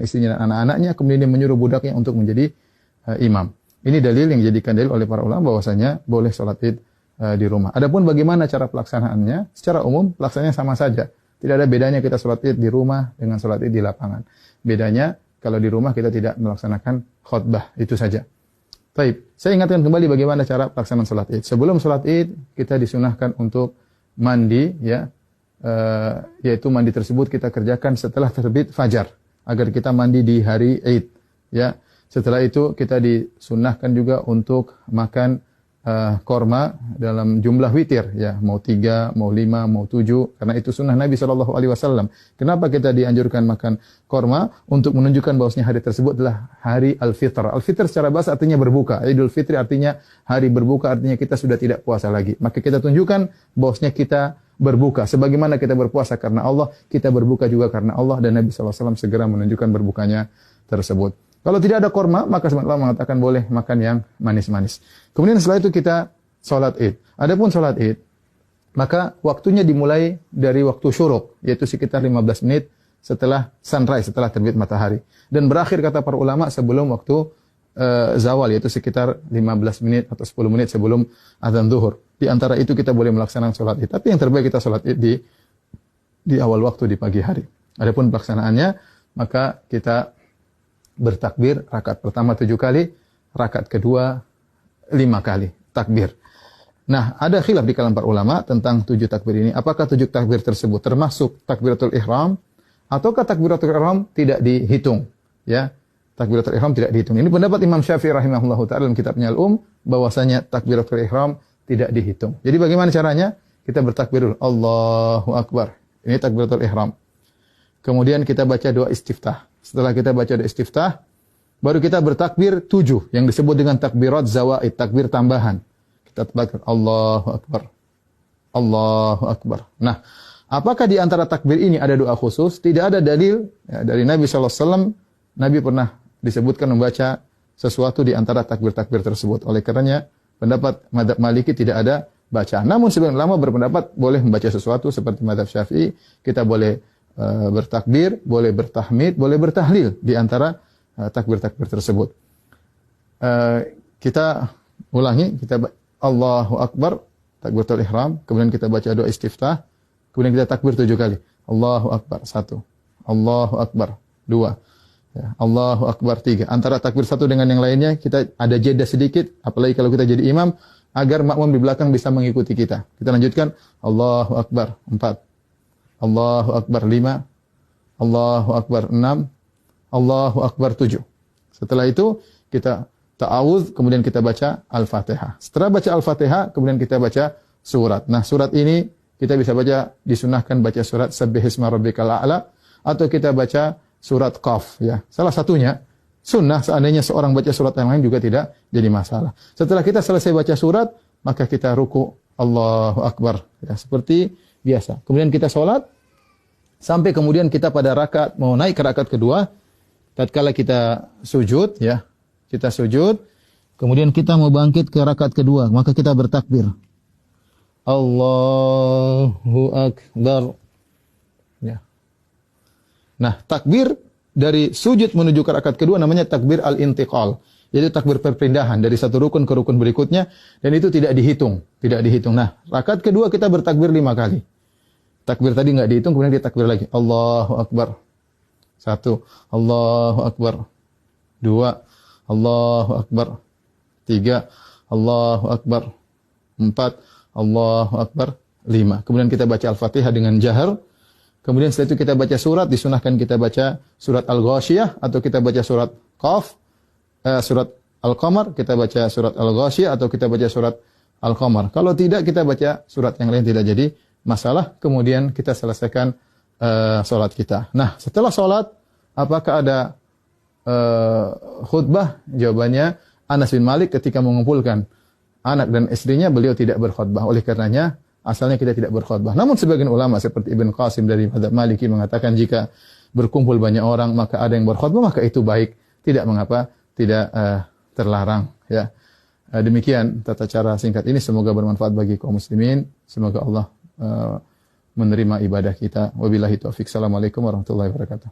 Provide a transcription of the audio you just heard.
istrinya dan anak-anaknya, kemudian dia menyuruh budaknya untuk menjadi imam. Ini dalil yang dijadikan dalil oleh para ulama bahwasanya boleh sholat id di rumah. Adapun bagaimana cara pelaksanaannya, secara umum pelaksanaannya sama saja. Tidak ada bedanya kita sholat id di rumah dengan sholat id di lapangan. Bedanya kalau di rumah kita tidak melaksanakan khutbah, itu saja. Baik, saya ingatkan kembali bagaimana cara pelaksanaan sholat id. Sebelum sholat id kita disunahkan untuk mandi, ya, yaitu mandi tersebut kita kerjakan setelah terbit fajar, agar kita mandi di hari Id, ya. Setelah itu kita disunnahkan juga untuk makan korma dalam jumlah witir, ya, mau 3, mau 5, mau 7, karena itu sunnah Nabi SAW. Kenapa kita dianjurkan makan korma? Untuk menunjukkan bahwasanya hari tersebut adalah hari Al-Fitr. Al-Fitr secara bahasa artinya berbuka. Idul Fitri artinya hari berbuka, artinya kita sudah tidak puasa lagi. Maka kita tunjukkan bahwasanya kita berbuka. Sebagaimana kita berpuasa karena Allah, kita berbuka juga karena Allah, dan Nabi SAW segera menunjukkan berbukanya tersebut. Kalau tidak ada korma, maka Allah mengatakan boleh makan yang manis-manis. Kemudian setelah itu kita sholat id. Adapun sholat id, maka waktunya dimulai dari waktu syuruk, yaitu sekitar 15 menit setelah sunrise, setelah terbit matahari. Dan berakhir kata para ulama sebelum waktu zawal, yaitu sekitar 15 menit atau 10 menit sebelum azan zuhur. Di antara itu kita boleh melaksanakan sholat id. Tapi yang terbaik kita sholat id di awal waktu, di pagi hari. Adapun pelaksanaannya, maka kita bertakbir rakaat pertama 7 kali, rakaat kedua 5 kali takbir. Nah, ada khilaf di kalangan para ulama tentang 7 takbir ini. Apakah 7 takbir tersebut termasuk takbiratul ihram ataukah takbiratul ihram tidak dihitung, ya? Takbiratul ihram tidak dihitung. Ini pendapat Imam Syafi'i rahimahullahu taala dalam kitabnya Al-Um, bahwasanya takbiratul ihram tidak dihitung. Jadi bagaimana caranya? Kita bertakbir dulu, Allahu Akbar. Ini takbiratul ihram. Kemudian kita baca doa istiftah. Setelah kita baca doa istiftah, baru kita bertakbir 7 yang disebut dengan takbirat zawaid, takbir tambahan. Kita takbir Allahu Akbar. Allahu Akbar. Nah, apakah di antara takbir ini ada doa khusus? Tidak ada dalil, ya, dari Nabi SAW. Nabi pernah disebutkan membaca sesuatu di antara takbir-takbir tersebut. Oleh karenanya, pendapat mazhab Maliki tidak ada bacaan. Namun sebagian ulama berpendapat boleh membaca sesuatu seperti mazhab Syafi'i. Kita boleh bertakbir, boleh bertahmid, boleh bertahlil di antara takbir-takbir tersebut. Kita ulangi, kita Allahu Akbar, takbiratul ihram, kemudian kita baca doa istiftah, kemudian kita takbir 7 kali. Allahu Akbar 1, Allahu Akbar 2, ya, Allahu Akbar 3. Antara takbir satu dengan yang lainnya kita ada jeda sedikit, apalagi kalau kita jadi imam, agar makmum di belakang bisa mengikuti kita. Kita lanjutkan Allahu Akbar 4, Allahu Akbar 5, Allahu Akbar 6, Allahu Akbar 7. Setelah itu kita ta'awudz, kemudian kita baca Al-Fatihah. Setelah baca Al-Fatihah, kemudian kita baca surat. Nah, surat ini kita bisa baca, disunahkan baca surat Sabbihisma Rabbikal A'la, atau kita baca surat Qaf, ya. Salah satunya sunnah, seandainya seorang baca surat yang lain juga tidak jadi masalah. Setelah kita selesai baca surat, maka kita ruku Allahu Akbar, ya, seperti biasa. Kemudian kita sholat, sampai kemudian kita pada rakaat, mau naik ke rakaat kedua, tatkala kita sujud, ya, kita sujud, kemudian kita mau bangkit ke rakaat kedua, maka kita bertakbir. Allahu Akbar. Ya. Nah, takbir dari sujud menuju ke rakaat kedua namanya takbir al-intiqal. Yaitu takbir perpindahan dari satu rukun ke rukun berikutnya, dan itu tidak dihitung, tidak dihitung. Nah, rakaat kedua kita bertakbir 5 kali. Takbir tadi enggak dihitung, kemudian dia takbir lagi. Allahu Akbar. 1, Allahu Akbar. 2, Allahu Akbar. 3, Allahu Akbar. 4, Allahu Akbar. 5. Kemudian kita baca Al-Fatihah dengan jahar. Kemudian setelah itu kita baca surat, disunahkan kita baca surat Al-Ghasyiyah, atau kita baca surat Qaf, surat Al-Qamar, kita baca surat Al-Ghasyiyah, atau kita baca surat Al-Qamar. Kalau tidak, kita baca surat yang lain, tidak jadi masalah. Kemudian kita selesaikan sholat kita. Nah, setelah sholat, apakah ada khutbah? Jawabannya, Anas bin Malik ketika mengumpulkan anak dan istrinya, beliau tidak berkhutbah. Oleh karenanya, asalnya kita tidak berkhutbah. Namun sebagian ulama seperti Ibn Qasim dari mazhab Maliki mengatakan jika berkumpul banyak orang, maka ada yang berkhutbah, maka itu baik. Tidak mengapa, tidak terlarang. Ya. Demikian tata cara singkat ini, semoga bermanfaat bagi kaum muslimin. Semoga Allah menerima ibadah kita. Wabillahi taufiq. Assalamualaikum warahmatullahi wabarakatuh.